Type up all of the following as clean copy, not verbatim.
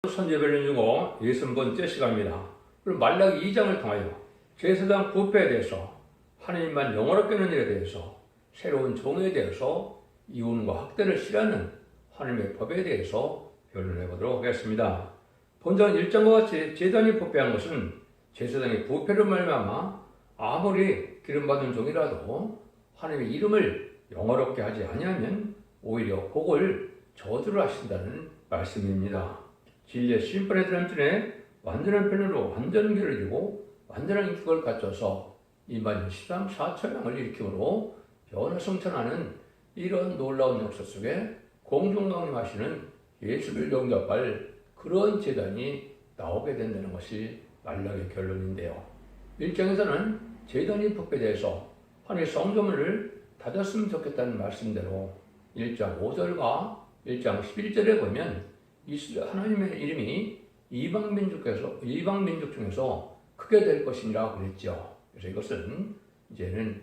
선제별련 중고 60번째 시간입니다. 그럼 말라기 2장을 통하여 제사장 부패에 대해서 하나님만 영원롭게 하는 일에 대해서 새로운 종에 대해서 이혼과 학대를 싫어하는 하나님의 법에 대해서 변론해 보도록 하겠습니다. 본장 1장과 같이 제단이 부패한 것은 제사장의 부패로 말미암아 아무리 기름받은 종이라도 하나님의 이름을 영화롭게 하지 아니하면 오히려 복을 저주를 하신다는 말씀입니다. 진리의 심판에 들어간 전에 완전한 편으로 완전한 길을 이루고 완전한 인격을 갖춰서 인간 13, 4천명을 일으킴으로 변화성천하는 이런 놀라운 역사 속에 공중강림하시는 예수를 영접할 그런 제단이 나오게 된다는 것이 말라기의 결론인데요. 1장에서는 제단이 부패돼서 하나님의 성전문을 닫았으면 좋겠다는 말씀대로 1장 5절과 1장 11절에 보면 하나님의 이름이 이방 민족 중에서 크게 될 것이니라 그랬죠. 그래서 이것은 이제는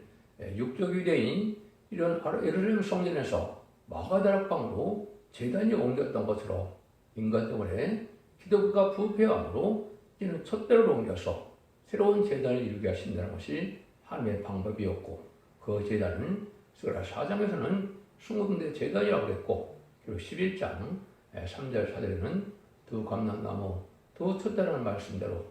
육적 유대인 이런 예루살렘 성전에서 마가다락방으로 제단이 옮겼던 것처럼 인간 때문에 기독교가 부패함으로 이제는 촛대로 옮겨서 새로운 제단을 이루게 하신다는 것이 하나님의 방법이었고, 그 제단은 스가랴 4장에서는 순금대 제단이라고 그랬고, 그리고 11장 3절 4절에는 두 감람나무 두 촛대라는 말씀대로,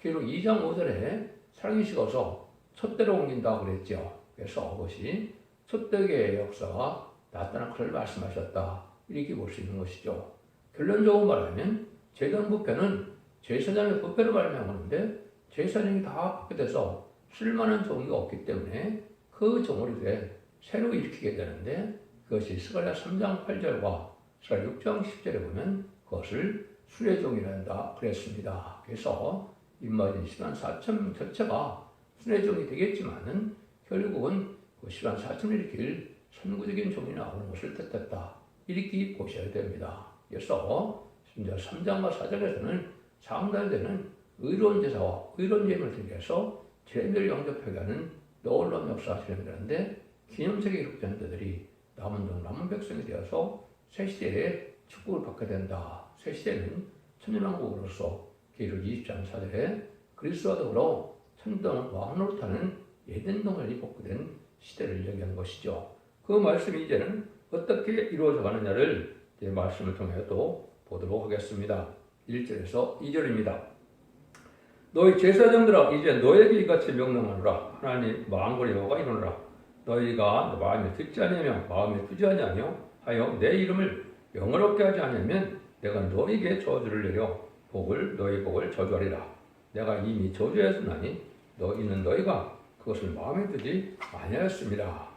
그리고 2장 5절에 사랑이 식어서 촛대로 옮긴다고 그랬죠. 그래서 그것이 촛대계의 역사가 나타난 것을 말씀하셨다, 이렇게 볼 수 있는 것이죠. 결론적으로 말하면 제단 부패는 제사장의 부패로 말미암았는데 제사장이 다 부패돼서 쓸만한 종이 없기 때문에 그 종을 이제 새로 일으키게 되는데, 그것이 스가랴 3장 8절과 스가랴 6장 10절에 보면 그것을 순회종이란다 그랬습니다. 그래서 인마진 시간 4천 전체가 순회종이 되겠지만은 결국은 그 시간 4천을 일으킬 선구적인 종이 나오는 것을 뜻했다, 이렇게 보셔야 됩니다. 그래서 3장과 4장에서는 상달되는 의로운 제사와 의로운 예물을 드리기 위해서 제자들 영접하게 하는 놀라운 역사가 진행되는데, 기념책에 기록된 자들이 남은 종 남은 백성이 되어서 새 시대에 축복을 받게 된다. 새 시대는 천년왕국으로서 계율 20장 4절에 그리스도와 더불어 천당 왕노릇하는 에덴동산이 복구된 시대를 얘기한 것이죠. 그 말씀이 이제는 어떻게 이루어져 가느냐를 말씀을 통해 또 보도록 하겠습니다. 1절에서 2절입니다. 너희 제사장들아, 이제 너에게 이같이 명령하노라. 하나님 만군의 여호와가 이르노라. 너희가 마음에 듣지 아니하며 마음에 두지 아니하며 하여 내 이름을 영화롭게 하지 아니하면 내가 너희에게 저주를 내려 너희 복을 저주하리라. 내가 이미 저주하였으나니 이는 너희가 그것을 마음에 두지 아니하였습니다.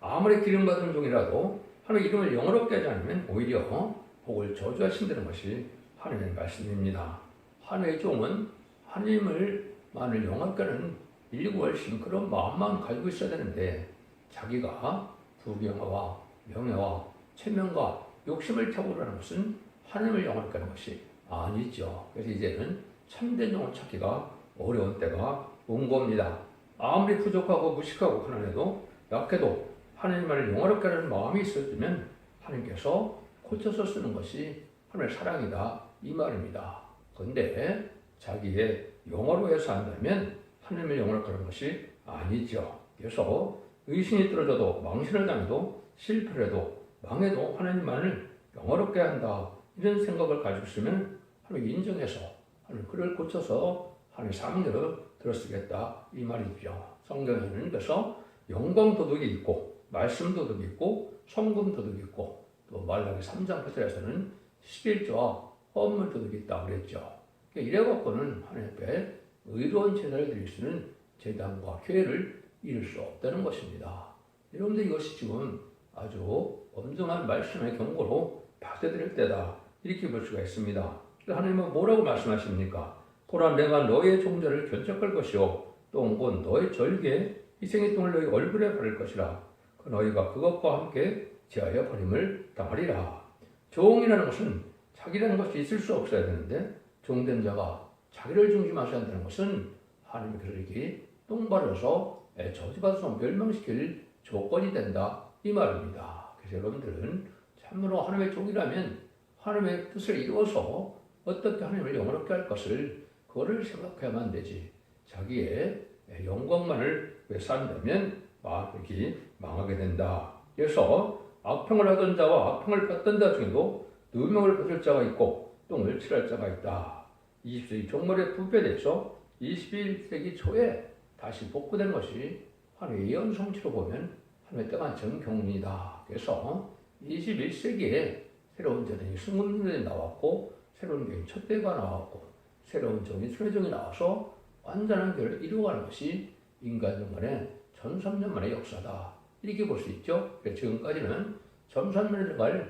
아무리 기름받은 종이라도 하나님의 이름을 영화롭게 하지 않으면 오히려 복을 저주하신다는 것이 하나님의 말씀입니다. 하나님의 종은 하나님을만을 영화롭게 하는 일구월신 그런 마음만 가지고 있어야 되는데, 자기가 부경화와 명예와 체면과 욕심을 탁월하는 것은 하나님을 영화롭게 하는 것이 아니죠. 그래서 이제는 참된 종을 찾기가 어려운 때가 온 겁니다. 아무리 부족하고 무식하고 가난해도 약해도 하나님만을 영화롭게 하는 마음이 있어지면 하나님께서 고쳐서 쓰는 것이 하나님의 사랑이다, 이 말입니다. 그런데 자기의 영화로 해서 한다면 하나님을 영화롭게 하는 것이 아니죠. 그래서 의신이 떨어져도 망신을 당해도 실패를 해도 망해도 하나님만을 영화롭게 한다, 이런 생각을 가지고 있으면 하나님 인정해서 하나님 그를 고쳐서 하나님의 사명대로 들어쓰겠다, 이 말이죠. 성경에는 그래서 영광 도덕이 있고 말씀 도덕이 있고 성금 도덕이 있고 또 말라기 3장 8절에서는 11조와 헌물 도덕이 있다고 그랬죠. 이래갖고는 하나님 앞에 의로운 제사를 드릴 수 있는 제단과 교회를 이룰 수 없다는 것입니다. 여러분들 이것이 지금 아주 엄중한 말씀의 경고로 받아들일 때다, 이렇게 볼 수가 있습니다. 하나님은 뭐라고 말씀하십니까? 보라, 내가 너의 종자를 견적할 것이요 또 곧 너의 절기에 희생의 똥을 너희 얼굴에 바를 것이라. 그 너희가 그것과 함께 제하여 버림을 당하리라. 종이라는 것은 자기라는 것이 있을 수 없어야 되는데, 종된 자가 자기를 중심하셔야 한다는 것은 하나님께서 이렇게 똥바르서 저주받아서 멸망시킬 조건이 된다, 이 말입니다. 그래서 여러분들은 참으로 하나님의 종이라면 하나님의 뜻을 이루어서 어떻게 하나님을 영원롭게 할 것을 그거를 생각해야만 되지. 자기의 영광만을 위해 산다면 이렇게 망하게 된다. 그래서 악평을 하던 자와 악평을 받던 자 중에도 누명을 벗을 자가 있고 똥을 칠할 자가 있다. 20세기 종말의 부패에 대해서 21세기 초에 다시 복구된 것이 하나님의 예언 성취로 보면 하나님의 땅한 정경륜이다. 그래서 21세기에 새로운 제도이 승문론이 나왔고 새로운 교회 첫대가 나왔고 새로운 정의 순회정이 나와서 완전한 교회를 이루어가는 것이 인간 정간의 1300년만의 역사다. 이렇게 볼 수 있죠. 지금까지는 1300년을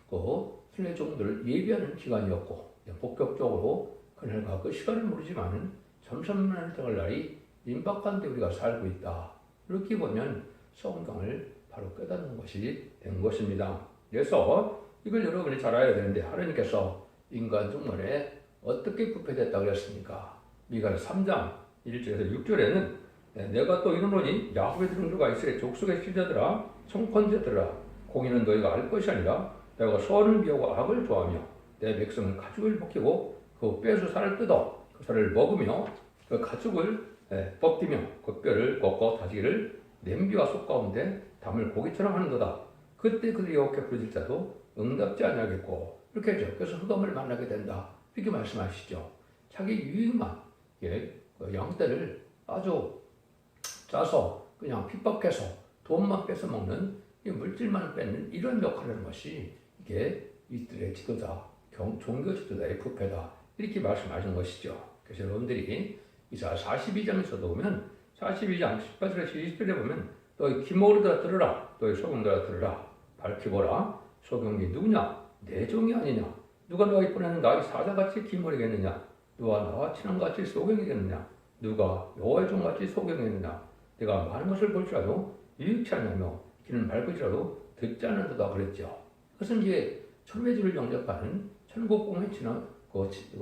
그 순회정들을 예비하는 기간이었고 본격적으로 그날과 그 시간을 모르지만 1300년을 들어갈 날이 임박한데 우리가 살고 있다. 이렇게 보면 성경을 바로 깨닫는 것이 된 것입니다. 그래서 이걸 여러분이 잘 알아야 되는데 하나님께서 인간 중간에 어떻게 부패됐다고 그랬습니까? 미가 3장 1절에서 6절에는 내가 또 이르노니 야곱의 등주가 이스라엘 족속의 지자들아 청컨제들아 공의는 너희가 알 것이 아니라 내가 선을 미하고 악을 좋아하며 내 백성은 가죽을 벗기고 그 뼈에서 살을 뜯어 그 살을 먹으며 그 가죽을 벗기며 그 뼈를 꺾어 다지기를 냄비와 솥 가운데 담을 고기처럼 하는도다. 그때 그들이 여호와께 부르짖을 자도 응답지 아니하겠고 이렇게 하죠. 그래서 흑암을 만나게 된다. 이렇게 말씀하시죠. 자기 유익만 양떼를 아주 짜서 그냥 핍박해서 돈만 뺏어 먹는 물질만 뺏는 이런 역할을 하는 것이 이게 이들의 지도자, 종교 지도자의 부패다. 이렇게 말씀하시는 것이죠. 그래서 여러분들이 이사 42장에서도 보면 42장 18절에서 20절에 보면 너희 기모르들아 들으라. 너희 소경들아 들으라. 밝히보라. 소경이 누구냐? 내 종이 아니냐? 누가 너희 보내는 나의 사자같이 기모르겠느냐? 누가 나와 친함같이 소경이겠느냐? 누가 여호와의 종같이 소경이겠느냐? 내가 많은 것을 볼지라도 유익치 않냐며 귀는 밝을지라도 듣지 않는다 그랬죠. 그것은 이제 천회주를 영접하는 천국 공회치는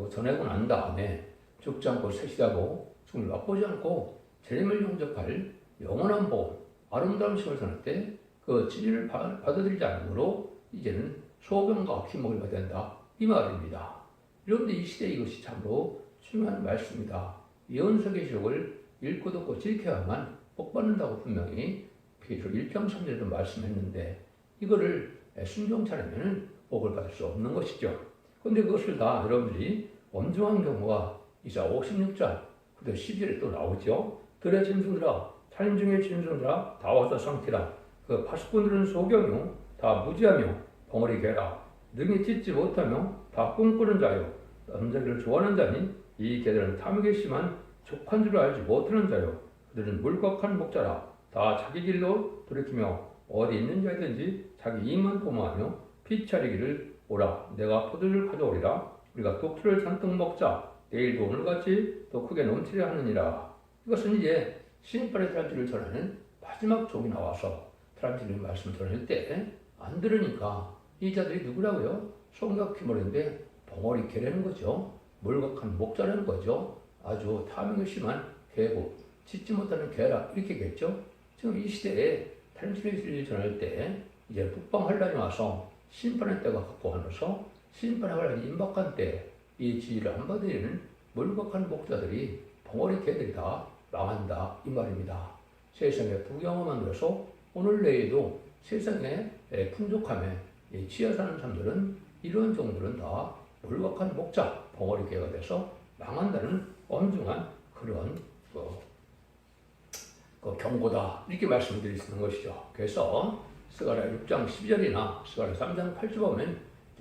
전하고 난 다음에 죽지 않고 세시하고 죽음을 맛보지 않고 재림을 영접할 영원한 복음, 아름다운 시험을 선할 때 그 진리를 받아들이지 않으므로 이제는 소경과 기목을 받아야 된다. 이 말입니다. 여러분들 이 시대에 이것이 참으로 중요한 말씀입니다. 예언서계시록을 읽고 듣고 지켜야만 복받는다고 분명히 베드로 1장 3절에도 말씀했는데 이거를 순종치 않으면 복을 받을 수 없는 것이죠. 그런데 그것을 다 여러분들이 엄중한 경우가 이사 56장 그때 10절에 또 나오죠. 들의 짐승들아 살인 중의 짐승들아 다 와서 상티라. 그 파수꾼들은 소경이요 다 무지하며 벙어리 개라. 능히 찢지 못하며 다 꿈꾸는 자요 남자를 좋아하는 자니 이 개들은 탐욕이 심한 족한 줄 알지 못하는 자요 그들은 물곽한 목자라. 다 자기 길로 돌이키며 어디 있는 자든지 자기 입만 도모하며 피차리기를 오라. 내가 포도주를 가져오리라. 우리가 독주를 잔뜩 먹자. 내일도 오늘같이 더 크게 넘치려 하느니라. 이것은 이제 신발의 트란지를 전하는 마지막 종이 나와서 트란지를 말씀을 전할 때 안 들으니까 이 자들이 누구라고요? 송각 피모인데 벙어리 개라는 거죠. 몰각한 목자라는 거죠. 아주 탐욕이 심한 개고 짖지 못하는 개라 이렇게겠죠. 지금 이 시대에 트란지를 전할 때 이제 북방 환란이 와서 심판의 때가 갖고 와서 심판의 환란이 임박한 때 이 지위를 안 받으려는 몰각한 목자들이 벙어리 개들이 다 망한다 이 말입니다. 세상에 부경험만 그래서 오늘 내일도 세상에 풍족함에 취해 사는 사람들은 이런 종들은 다 몰각한 목자 벙어리 개가 돼서 망한다는 엄중한 그런 경고다 이렇게 말씀드릴 수 있는 것이죠. 그래서 스가랴 6장 12절이나 스가랴 3장 8절 보면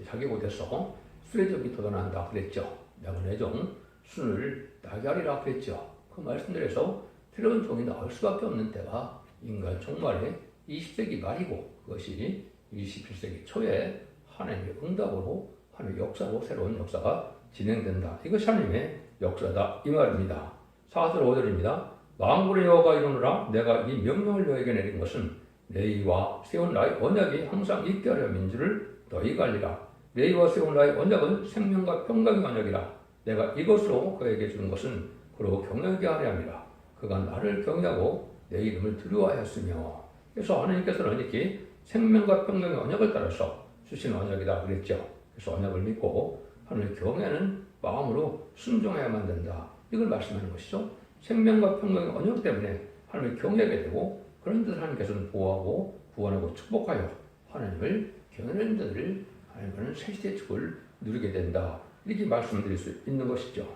자기 곳에서 수레접이 돋아난다 그랬죠. 내가 내 종 순을 나게 하리라 그랬죠. 그 말씀들에서 새로운 종이 나올 수밖에 없는 때가 인간 종말의 20세기 말이고 그것이 21세기 초에 하나님의 응답으로 하나님의 역사로 새로운 역사가 진행된다. 이것이 하나님의 역사다 이 말입니다. 4절 5절입니다. 만군의 여호와가 이르노라. 내가 이 명령을 너에게 내린 것은 너희와 세운 나의 언약이 항상 있게 하려 함인 줄을 너희가 알리라. 너희와 세운 나의 언약은 생명과 평강의 언약이라. 내가 이것으로 그에게 주는 것은 그로 경외하게 하려 함이라. 그가 나를 경외하고 내 이름을 두려워하였으며. 그래서 하나님께서는 이렇게 생명과 평강의 언약을 따라서 주신 언약이다 그랬죠. 그래서 언약을 믿고 하나님의 경외하는 마음으로 순종해야만 된다. 이걸 말씀하는 것이죠. 생명과 평강의 언약 때문에 하나님을 경외하게 되고 그런 뜻을 하나님께서는 보호하고 구원하고 축복하여 하나님을 경외하는 자들을 하나님과는 새시대의 축복을 누리게 된다. 이렇게 말씀드릴 수 있는 것이죠.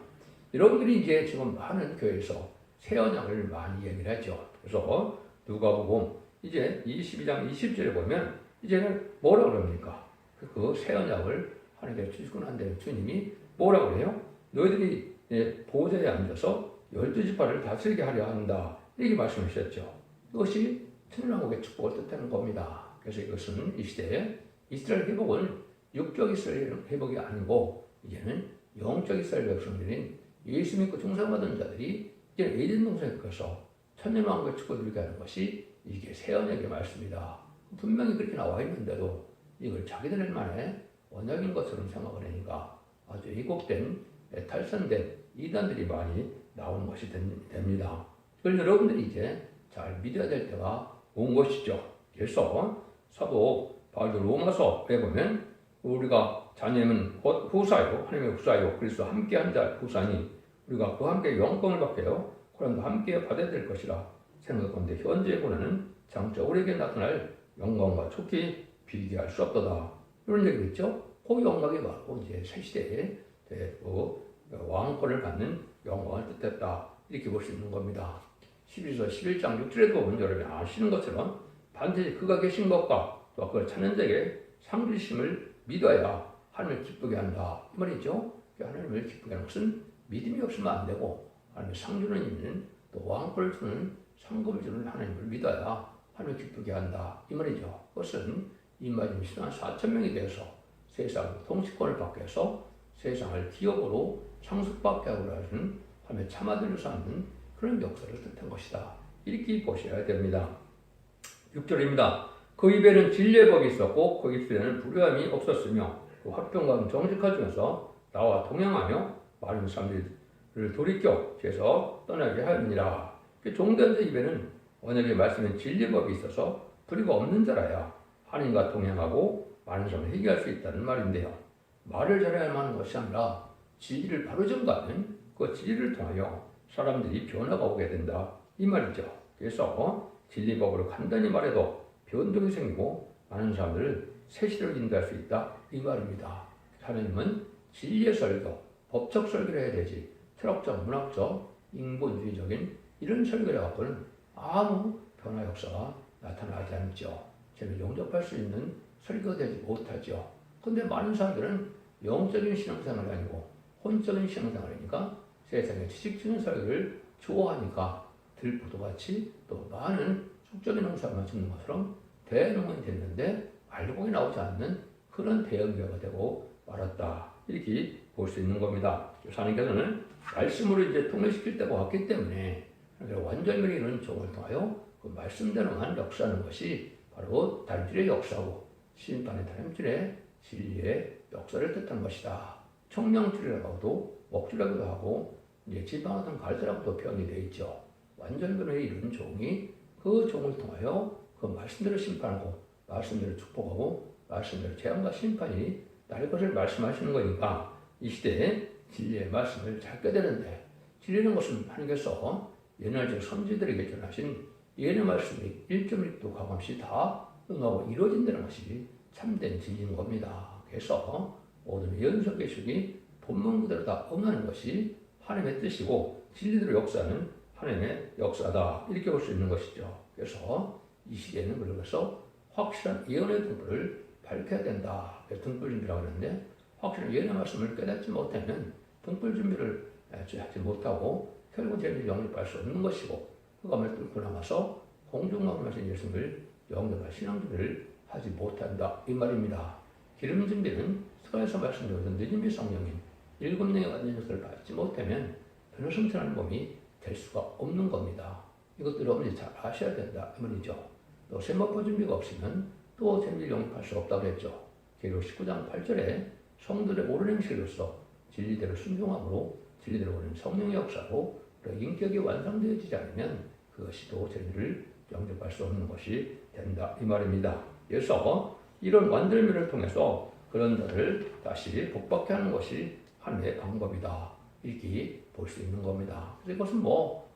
여러분들이 이제 지금 많은 교회에서 새 언약을 많이 얘기를 하죠. 그래서 누가복음 이제 22장 20절에 보면 이제는 뭐라 그럽니까? 그 새 언약을 하나님께서 주시고 난 다음에 주님이 뭐라 그래요? 너희들이 보좌에 앉아서 12지파를 다스리게 하려 한다. 이렇게 말씀하셨죠. 이것이 천년왕국의 축복을 뜻하는 겁니다. 그래서 이것은 이 시대에 이스라엘 회복은 육적 이스라엘 회복이 아니고 이제는 영적 이스라엘 백성들인 예수 믿고 중상받은 자들이 이제 에덴 동산에 가서 천년왕국의 축복을 누리게 하는 것이 이게 새 언약의 말씀이다. 분명히 그렇게 나와 있는데도 이걸 자기들만의 언약인 것처럼 생각을 하니까 아주 왜곡된 탈선된 이단들이 많이 나오는 것이 됩니다. 그걸 여러분들이 이제 잘 믿어야 될 때가 온 것이죠. 그래서 사도 바울도 로마서에 보면 우리가 자녀는 곧 후사요 하나님의 후사요 그리스도 함께한 자 후사니 우리가 그와 함께 영광을 받게요 고난도 함께 받아야 될 것이라 생각하는데 현재의 고난은 장차 우리에게 나타날 영광과 촉히 비교할 수 없도다. 이런 얘기가 있죠. 그 영광이 바로 이제 새 시대에 왕권을 받는 영광을 뜻했다. 이렇게 볼 수 있는 겁니다. 11서 11장 6절에도 보면 여러분이 아시는 것처럼 반드시 그가 계신 것과 또 그걸 찾는 자에게 상 주심을 믿어야 하나님을 기쁘게 한다. 이 말이죠. 하나님을 기쁘게 하는 것은 믿음이 없으면 안 되고 하나님의 상 주는 있는 또 왕권을 주는 상급을 주는 하나님을 믿어야 하나님을 기쁘게 한다. 이 말이죠. 그것은 이마지노 신앙 4,000명이 되어서 세상 통치권을 받게 해서 세상을 기업으로 상속받게 하고 하는 하나님의 참아들을 삼는 그런 역사를 뜻한 것이다. 이렇게 보셔야 됩니다. 6절입니다. 그 입에는 진리의 법이 있었고 그 입술에는 불의함이 없었으며 그 화평과 정직한 중에서 나와 동행하며 많은 사람들을 돌이켜 죄에서 떠나게 하였느니라. 종된 자 입에는 언약의 말씀은 진리의 법이 있어서 불의가 없는 자라야 하나님과 동행하고 많은 사람을 해결할 수 있다는 말인데요. 말을 잘해야만 하는 것이 아니라 진리를 바로 전가하면 그 진리를 통하여 사람들이 변화가 오게 된다. 이 말이죠. 그래서 진리법으로 간단히 말해도 변동이 생기고 많은 사람들을 새 시대로 인도할 수 있다. 이 말입니다. 하나님은 진리의 설교, 법적 설교를 해야 되지 철학적, 문학적, 인본주의적인 이런 설교를 갖고는 아무 변화 역사가 나타나지 않죠. 저는 용접할 수 있는 설교가 되지 못하죠. 그런데 많은 사람들은 영적인 신앙생활이 아니고 혼적인 신앙생활이니까 세상의 지식적인 설교를 좋아하니까 들보도같이 또 많은 숙적인 농사만 짓는 것처럼 대농원이 됐는데 알곡이 나오지 않는 그런 대형교회가 되고 말았다. 이렇게 볼 수 있는 겁니다. 하나님께서는 말씀으로 이제 통일시킬 때가 왔기 때문에 완전히 이런 종을 통하여 그 말씀대로만 역사하는 것이 바로 다림질의 역사고 심판의 다림질의 진리의 역사를 뜻한 것이다. 청명줄이라고도 먹줄이라고도 하고 이제 지방하던 갈대라고도 표현이 되어 있죠. 완전변의 이런 종이 그 종을 통하여 그 말씀대로 심판하고 말씀대로 축복하고 말씀대로 재앙과 심판이 날 것을 말씀하시는 거니까 이 시대에 진리의 말씀을 잘 깨달는데 진리는 것은 하나님께서 옛날 선지들에게 전하신 예언의 말씀이 1.1도 가감없이 다 응하고 이루어진다는 것이 참된 진리인 겁니다. 그래서 모든 예언서 계시록이 본문 그대로 다 응하는 것이 하나님의 뜻이고 진리대로 역사하는 하나님의 역사다. 이렇게 볼 수 있는 것이죠. 그래서 이 시대에는 그래서 확실한 예언의 등불을 밝혀야 된다. 등불 준비라고 하는데 확실한 예언의 말씀을 깨닫지 못하면 등불 준비를 하지 못하고 결국 재미를 영접할 수 없는 것이고 그감을 뚫고 나가서 공중감을 하신 예수님을 영접할 신앙 준비를 하지 못한다. 이 말입니다. 기름 준비는 서에서 말씀드렸던 늦은비 성령인 7명의 완전 역사를 받지 못하면 변화성천한 몸이 될 수가 없는 겁니다. 이것들을 여러분이 잘 아셔야 된다. 이 말이죠. 또 세마포 준비가 없으면 또 재미를 영접할 수 없다고 그랬죠. 계시록 19장 8절에 성도들의 옳은 행실로서 진리대로 순종함으로 진리대로 오는 성령의 역사로 인격이 완성되어지지 않으면 그것이 또 재미를 영접할 수 없는 것이 된다. 이 말입니다. 그래서 이런 완전미를 통해서 그런 자를 다시 복받게 하는 것이 하나님의 방법이다. 이렇게 볼 수 있는 겁니다. 그래서 이것은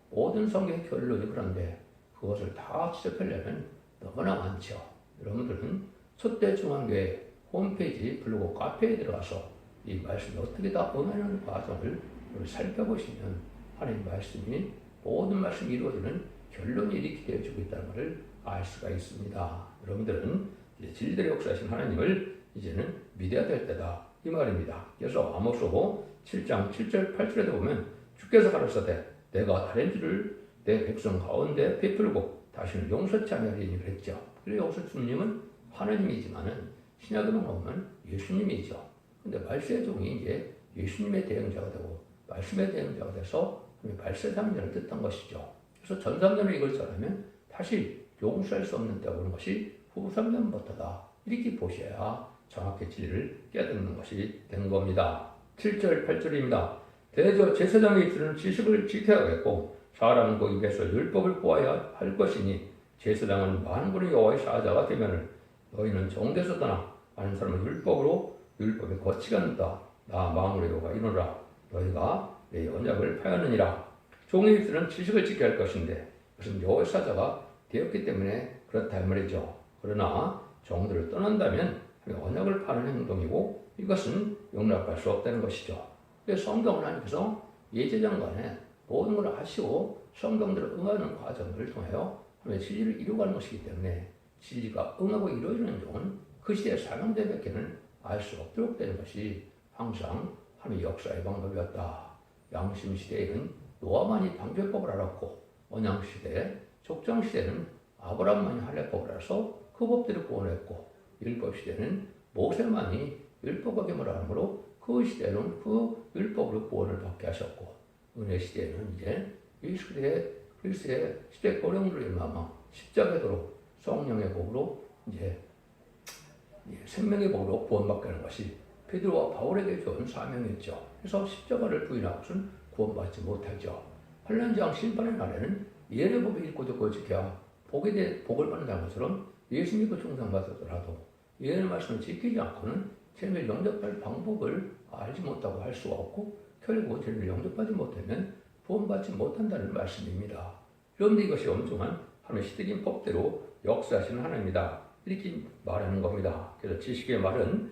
모든 성경의 결론이 그런데 그것을 다 지적하려면 너무나 많죠. 여러분들은 첫대중앙교회 홈페이지 블로그 카페에 들어가서 이 말씀이 어떻게 다 응하는 과정을 살펴보시면 하나님 말씀이 모든 말씀이 이루어지는 결론이 이렇게 되어지고 있다는 것을 알 수가 있습니다. 여러분들은 이제 진리대로 역사하신 하나님을 이제는 믿어야 될 때다 이 말입니다. 그래서 아모스서 7장 7절 8절에도 보면 주께서 가라사대 내가 다른 줄을 내 백성 가운데 베풀고 다시는 용서치 아니하리니 그랬죠. 그래서 여기서 주님은 하나님이지만은 신약으로 보면 예수님이죠. 근데 말세의 종이 이제 예수님의 대행자가 되고 말씀의 대행자가 돼서 말세 3년을 뜻한 것이죠. 그래서 전 3년을 이걸 전하면 다시 용서할 수 없는 때가 오는 것이 후 3년부터다. 이렇게 보셔야 정확히 진리를 깨닫는 것이 된 겁니다. 7절 8절입니다. 대저 제사장이 이르는 지식을 지켜야겠고 사람은 그 입에서 율법을 보아야 할 것이니 제사장은 만군의 여호와의 사자가 되면은 너희는 정대에서 떠나 많은 사람은 율법에 거치게 한다. 나 만군의 여호와가 이르노라 너희가 내 언약을 파였느니라. 종이 이르는 지식을 지켜야 할 것인데 그것은 여호와의 사자가 되었기 때문에 그렇다 이 말이죠. 그러나 정들을 떠난다면 언약을 파는 행동이고 이것은 용납할 수 없다는 것이죠. 그래서 성경을 하나님께서 예제장간에 모든 걸 아시고 성경대로 응하는 과정을 통하여 진리를 이루어가는 것이기 때문에 진리가 응하고 이루어지는 종은 그 시대의 사명자에게는 알 수 없도록 되는 것이 항상 하나님의 역사의 방법이었다. 양심시대에는 노아만이 방죄법을 알았고 언양시대, 족장시대는 아브라함만이 할례법을 알아서 그 법대로 구원했고 율법시대는 모세만이 율법과 계명을 알므로 그 시대는 그 율법으로 구원을 받게 하셨고 은혜시대에는 이제 그리스도의 시대 고령으로 일어나며 십자가도로 성령의 복으로 이제 생명의 복으로 구원받게 하는 것이 베드로와 바울에게 준 사명이었죠. 그래서 십자가를 부인한 것은 구원받지 못하죠. 환난장 심판의 날에는 예언의 법을 읽고 듣고 지켜야 복을 받는다는 것처럼 예수 믿고 충성받았더라도 예언의 말씀을 지키지 않고는 진리를 영접할 방법을 알지 못하고 할 수가 없고 결국 진리를 영접하지 못하면 구원받지 못한다는 말씀입니다. 그런데 이것이 엄중한 하나님의 시대적인 법대로 역사하시는 하나님이다. 이렇게 말하는 겁니다. 그래서 지식의 말은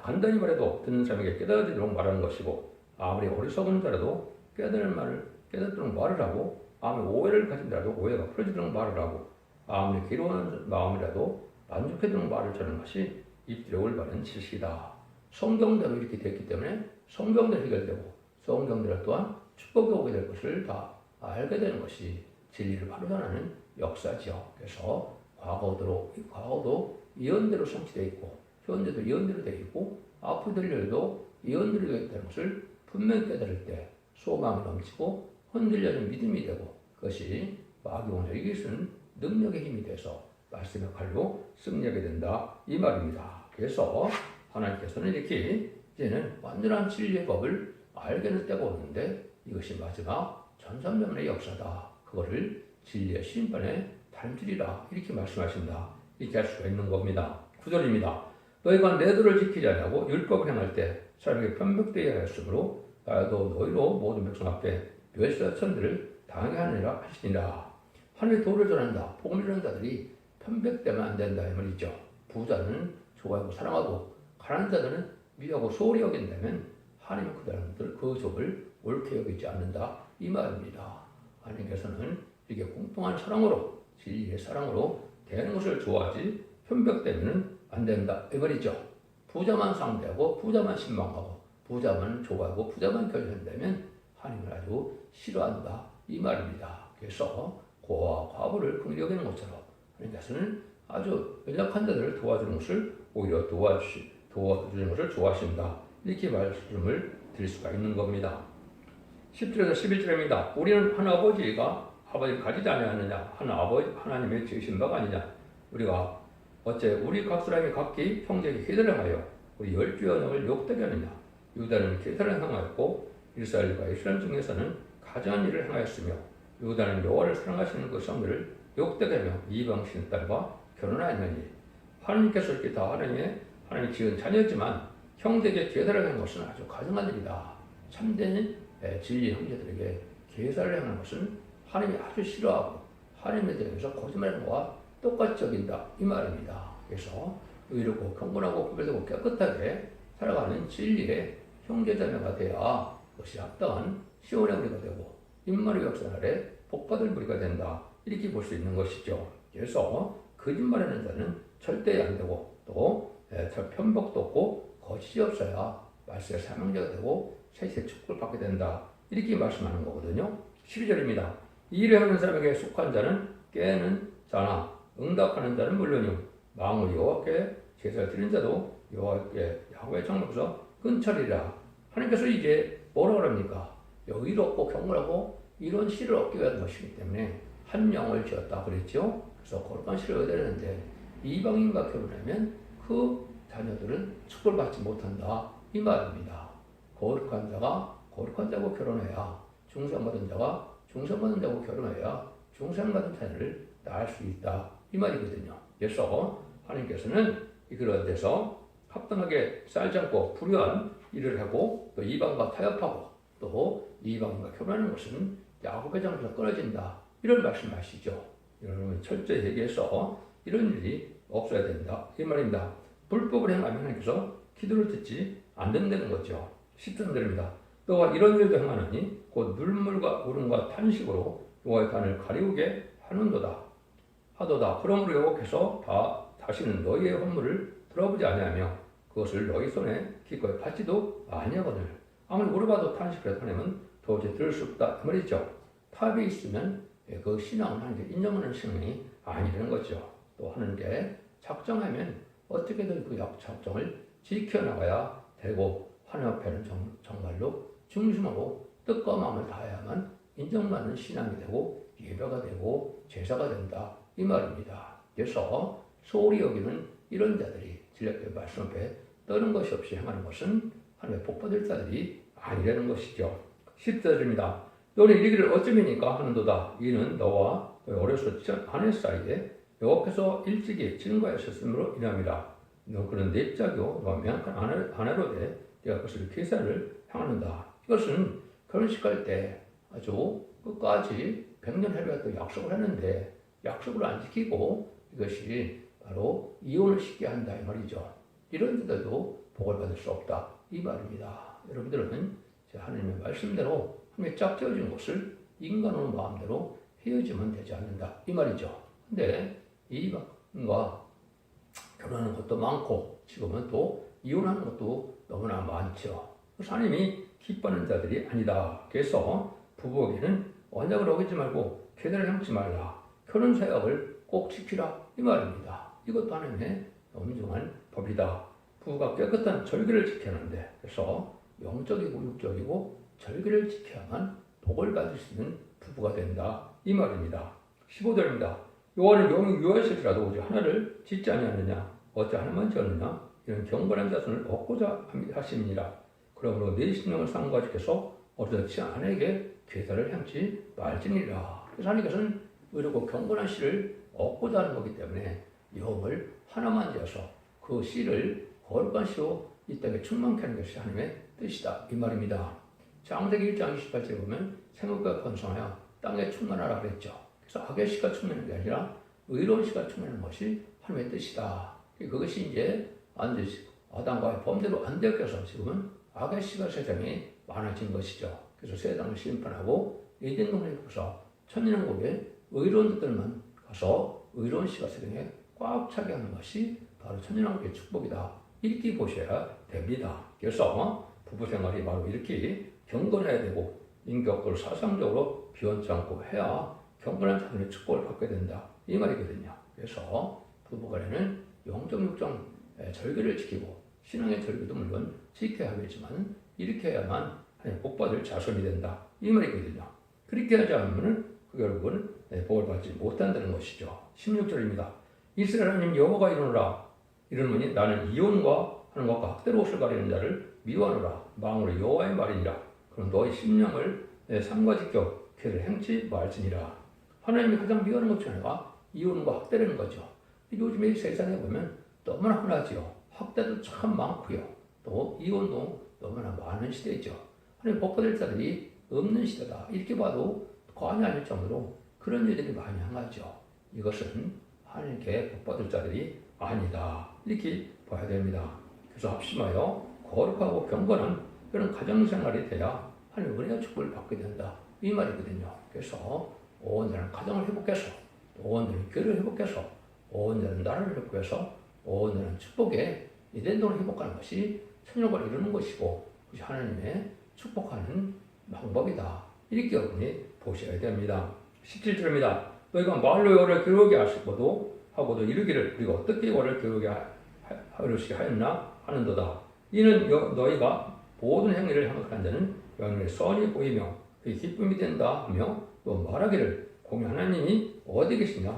간단히 말해도 듣는 사람에게 깨달아지도록 말하는 것이고 아무리 어리석은 자라도 깨닫도록 말을 하고 아무리 오해를 가진다라도 오해가 풀어지도록 말을 하고 아무리 괴로운 마음이라도 만족해도록 말을 전하는 것이 입술에 올바른 지식이다. 성경대로 이렇게 됐기 때문에 성경대로 해결되고 성경대로 또한 축복이 오게 될 것을 다 알게 되는 것이 진리를 바로 전하는 역사죠. 그래서 과거도 예언대로 성취되어 있고 현재도 예언대로 되어 있고 앞으로 될 일도 예언대로 되어 있다는 것을 분명히 깨달을 때 소망이 넘치고 흔들려는 믿음이 되고 그것이 마귀원을 이길 수 있는 능력의 힘이 돼서 말씀의 칼로 승리하게 된다 이 말입니다. 그래서 하나님께서는 이렇게 이제는 완전한 진리의 법을 알게 될 때가 오는데 이것이 마지막 전삼년의 역사다. 그거를 진리의 심판의 단줄이라 이렇게 말씀하신다. 이렇게 할 수가 있는 겁니다. 9절입니다. 너희가 내 도를 지키지 아니하고 율법을 행할 때 사람에게 편백되게 하였으므로 나도 너희로 모든 백성 앞에 멸시와 천대를 당하게 하느니라 하시니라. 하나님의 도를 전한다. 복음을 전하는 자들이 편백되면 안 된다 이 말이죠. 부자는 좋아하고 사랑하고 가난한 자들은 미워하고 소홀히 여긴다면 하나님은 그 사람들 그 족을 옳게 여기지 않는다 이 말입니다. 하나님께서는 이렇게 공평한 사랑으로 진리의 사랑으로 대하는 것을 좋아하지 편백되면 안 된다 이 말이죠. 부자만 상대하고 부자만 신망하고 부자만 좋아하고 부자만 결정한다면 하나님을 아주 싫어한다 이 말입니다. 그래서 고아와 과부를 긍휼히 여기는 것처럼 하나님께서는 아주 연약한 자들을 도와주는 것을 오히려 도와주는 것을 좋아하신다. 이렇게 말씀을 드릴 수가 있는 겁니다. 10절에서 11절입니다. 우리는 한 아버지가 아버지를 가지지 아니하느냐 하나님의 지으신 바가 아니냐. 우리가 어째 우리 각 사람이 각기 형제에게 기도를 하여 우리 12 언약을 욕되게 하느냐. 유다는 계산을 행하였고 이스라엘과 이스라엘 중에서는 가증한 일을 행하였으며 유다는 여호와를 사랑하시는 그 성들을 욕되게 하며 이방신 딸과 결혼하였느니 하나님께서 이렇게 다 하나님의 하나님이 지은 자녀였지만 형제에게 계사를 하는 것은 아주 가증한 일이다. 참된 진리 형제들에게 계사를 행하는 것은 하나님이 아주 싫어하고 하나님에 대해서 거짓말하는 것과 똑같이 여긴다 이 말입니다. 그래서 의롭고 경건하고 구별되고 깨끗하게 살아가는 진리의 형제자매가 돼야 그것이 합당한 시온의 우리가 되고 인마누의 역사 아래 복받을 우리가 된다 이렇게 볼 수 있는 것이죠. 그래서 거짓말하는 자는 절대 안 되고 또 편복도 없고 거짓이 없어야 말세의 사명자가 되고 세세 축복을 받게 된다 이렇게 말씀하는 거거든요. 12절입니다. 이 일을 하는 사람에게 속한 자는 깨는 자나 응답하는 자는 물론이요 망을 여호와께 제사를 드린 자도 여호와께 야훼의 장막에서 끊처리라. 하나님께서 이제 뭐라고 합니까? 의롭고 경건하고 이런 씨를 얻기 위한 것이기 때문에 한 영을 지었다 그랬죠. 그래서 거룩한 씨를 얻어야 되는데 이방인과 결혼하면 그 자녀들은 축복을 받지 못한다 이 말입니다. 거룩한 자가 거룩한 자고 결혼해야 중생받은 자가 중생받은 자고 결혼해야 중생받은 자녀를 낳을 수 있다 이 말이거든요. 그래서 하나님께서는 그런 데서 합당하게 쌀지 않고 불의한 일을 하고 또 이방과 타협하고 또 이방과 결혼하는 것은 야곱의 장에서 끊어진다 이런 말씀하시죠. 여러분 철저히 얘기해서 이런 일이 없어야 된다 이 말입니다. 불법을 행하면 하나님께서 기도를 듣지 않는다는 거죠. 13절입니다. 너가 이런 일도 행하느니 곧 눈물과 울음과 탄식으로 여호와의 단을 가리우게 하도다. 그러므로 여호와께서 다시는 너희의 헌물을 들어보지 아니하며 그것을 너희 손에 기꺼이 받지도 아니하거늘. 아무리 물어봐도 탄식을 해도 하나님은 도저히 들을 수 없다 이 말이죠. 탑이 있으면 그 신앙은 하나님께 인정하는 신앙이 아니라는 거죠. 또 하나님께 작정하면 어떻게든 그 작정을 지켜나가야 되고 하나님 앞에는 정말로 중심하고 뜻과 마음을 다해야만 인정받는 신앙이 되고 예배가 되고 제사가 된다 이 말입니다. 그래서 소홀히 여기는 이런 자들이 진리의 말씀 앞에 떠는 것이 없이 행하는 것은 하나님의 복받을 자들이 아니라는 것이죠. 14절입니다. 너는 이르기를 어쩌니까 하는도다. 이는 너와 너의 어려서 아내 사이에 여호와께서 일찍이 증거하셨으므로 인함이라. 너 그는 내 짝이요 너와 명확한 아내로 돼 네가 그것을 계사를 향하는다. 이것은 결혼식할 때 아주 끝까지 100년 해야 또 약속을 했는데 약속을 안 지키고 이것이 바로 이혼을 시키게 한다 이 말이죠. 이런 자들도 복을 받을 수 없다 이 말입니다. 여러분들은 하나님의 말씀대로 하나님의 짝지어진 것을 인간의 마음대로 헤어지면 되지 않는다 이 말이죠. 근데 이방과 결혼하는 것도 많고 지금은 또 이혼하는 것도 너무나 많죠. 그래서 하나님이 기뻐하는 자들이 아니다. 그래서 부부에게는 언약을 어기지 말고 계대를 향치 말라. 결혼 사역을 꼭 지키라 이 말입니다. 이것도 하나님의 엄중한 법이다. 부부가 깨끗한 절기를 지켜야 하는데 그래서 영적이고 육적이고 절기를 지켜야만 복을 받을 수 있는 부부가 된다 이 말입니다. 15절입니다. 여호와는 영이 유하실지라도 오직 하나를 짓지 아니하느냐 어찌 하나만 지었느냐 이런 경건한 자손을 얻고자 하심이니라. 그러므로 네 심령을 상고하시께서 어쩌지 아내에게 계사를 향치 말지니라. 그래서 하나님께서는 의롭고 경건한 씨를 얻고자 하는 거기 때문에 영을 하나만 지어서 그 씨를 거룩한 씨로 이 땅에 충만케 하는 것이 하나님의 뜻이다 이 말입니다. 창세기 1장 28절에 보면 생육과 번성하여 땅에 충만하라 그랬죠. 그래서 악의 씨가 충만한 게 아니라 의로운 씨가 충만한 것이 하나님의 뜻이다. 그것이 이제 아담과의 범죄로 안 되어서 지금은 악의 씨가 세상에 많아진 것이죠. 그래서 세상을 심판하고 에덴 동산에 가서 천년왕국에 의로운 자들만 가서 의로운 씨가 세상에 꽉 차게 하는 것이 바로 천년왕국의 축복이다. 이렇게 보셔야 됩니다. 그래서 부부 생활이 바로 이렇게 경건해야 되고 인격적으로 사상적으로 비원치 않고 해야 경건한 자손의 축복을 받게 된다. 이 말이거든요. 그래서 부부간에는 영적 육적 절기를 지키고 신앙의 절기도 물론 지켜야 하겠지만 이렇게 해야만 복받을 자손이 된다. 이 말이거든요. 그렇게 하지 않으면 결국은 복을 받지 못한다는 것이죠. 16절입니다. 이스라엘 하나님 여호와가 이르노니 나는 이혼과 하는 것과 학대로 옷을 가리는 자를 미워하노라. 망으로 여호와의 말이니라. 그럼 너희 심령을 삼가지켜 그를 행치 말지니라. 하나님이 가장 미워하는 것 중에 하나가 이혼과 학대라는 거죠. 요즘에 세상에 보면 너무나 흔하지요. 학대도 참 많고요. 또 이혼도 너무나 많은 시대죠. 하나님 복받을 자들이 없는 시대다. 이렇게 봐도 과언이 아닐 정도로 그런 일들이 많이 행하죠. 이것은 하나님께 복받을 자들이 아니다. 이렇게 봐야 됩니다. 그래서 합심하여 거룩하고 경건한 그런 가정생활이 돼야 하나님 은혜와 축복을 받게 된다. 이 말이거든요. 그래서 온전한 가정을 회복해서 온전한 교회를 회복해서 온전한 나라를 회복해서 온전한 축복의 이den동을 회복하는 것이 천국을 이루는 것이고 그것이 하나님의 축복하는 방법이다. 이렇게 여러분이 보셔야 됩니다. 17절입니다. 너희가 말로 여호와를 기록하게 하고도 이르기를 우리가 어떻게 여호와를 기록하게 하였나 하는도다. 이는 너희가 모든 행위를 행악한 자는 여호와의 선이 보이며 그의 기쁨이 된다 하며 또 말하기를 공의 하나님이 어디 계시냐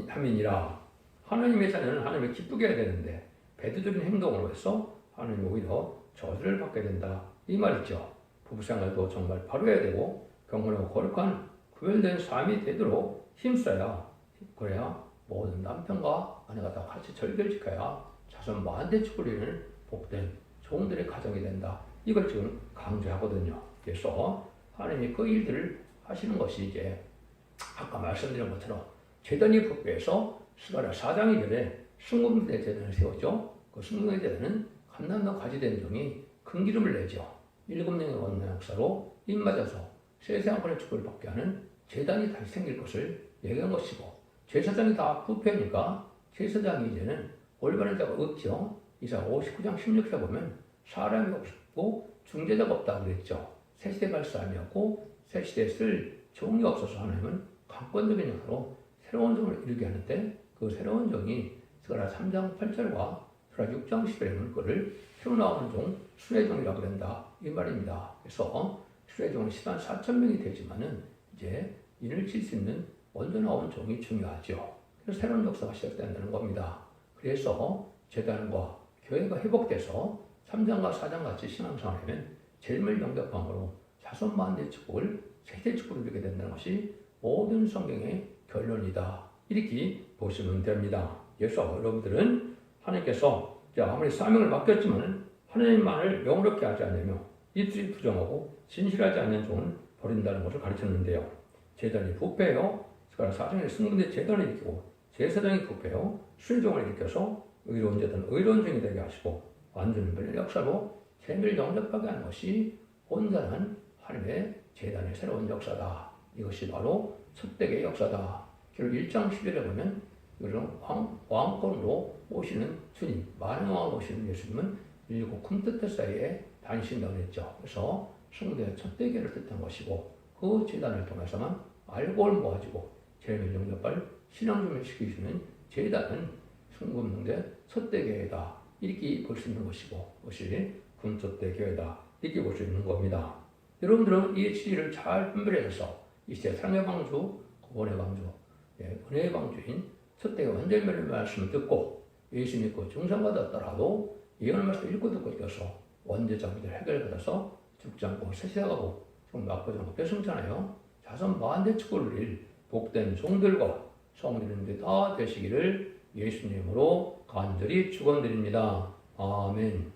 함이니라. 하나님의 자녀는 하나님을 기쁘게 해야 되는데 배도적인 행동으로 해서 하나님이 오히려 저주를 받게 된다. 이 말이죠. 부부생활도 정말 바로 해야 되고 경건하고 거룩한 구별된 삶이 되도록 힘써야 그래야 모든 남편과 아내가 다 같이 절개를 지켜야 자손 만대 축복을 복된 종들의 가정이 된다. 이걸 지금 강조하거든요. 그래서 하나님이 그 일들을 하시는 것이 이제 아까 말씀드린 것처럼 제단이 부패해서 스가랴 4장 2절에 승금대 제단을 세웠죠. 그 승금대 제단은 감남도 가지된 종이 큰 기름을 내죠. 7년의 원나 역사로 입맞아서 세세한권의 축복을 받게 하는 제단이 다시 생길 것을 얘기한 것이고 제사장이 다 부패하니까 제사장이 이제는 올바른 자가 없죠. 이사 59장 16절 보면 사람이 없고 중재자가 없다고 그랬죠. 새시대 갈 사람이 없고 새시대에 쓸 종이 없어서 하나님은 강권적인 역사로 새로운 종을 이루게 하는데 그 새로운 종이 스가랴 3장 8절과 스가랴 6장 10절에 보면 그를 새로 나오는 종 수레종이라고 그런다. 이 말입니다. 그래서 수레종은 10만 4천 명이 되지만은 이제 인을 칠 수 있는 먼저 나온 종이 중요하죠. 그래서 새로운 역사가 시작된다는 겁니다. 그래서 재단과 교회가 회복돼서 3장과 4장 같이 신앙생활하면 제일을 영접함으로 자손 만대 축복을 세대 축복을 이루게 된다는 것이 모든 성경의 결론이다. 이렇게 보시면 됩니다. 그래서 여러분들은 하나님께서 아무리 사명을 맡겼지만 하나님만을 영롭게 하지 않으며 입술이 부정하고 진실하지 않는 종은 버린다는 것을 가르쳤는데요. 제단이 부패요. 스가랴 4장에 승근대 제단을 일으키고 제사장이 부패요. 순종을 일으켜서 의로운 제단, 의로운 종이 되게 하시고 완전 변의 역사로 재미를 영접하게 하는 것이 온전한 하나님의 제단의 새로운 역사다. 이것이 바로 첫대의 역사다. 결국 1장 11절에 보면 이런 왕권으로 오시는 주님, 만왕왕으로 오시는 예수님은 일곱 금뜻대 사이에 다니신다고 했죠. 그래서 성도의 첫대계를 뜻한 것이고 그 제단을 통해서만 알고를 모아지고 재미를 영접할 신앙심을 시키시는 제단은 순금명대 첫대교회다. 이렇게 볼 수 있는 것이고 그것이 금첫대교회다. 이렇게 볼 수 있는 겁니다. 여러분들은 이 진리를 잘 분별해서 이 시대 상의 방주, 구원의 방주, 은혜의 방주인 첫대교 완전멸의 말씀을 듣고 예수 믿고 중상받았더라도 예언의 말씀을 읽고 듣고 있어서 원죄자분들 해결받아서 죽지 않고 세세하고 좀 나쁘지 않고 배승잖아요. 자손 만대 축복을 누릴 복된 종들과 성도님들이 다 되시기를 예수님으로 간절히 축원드립니다. 아멘.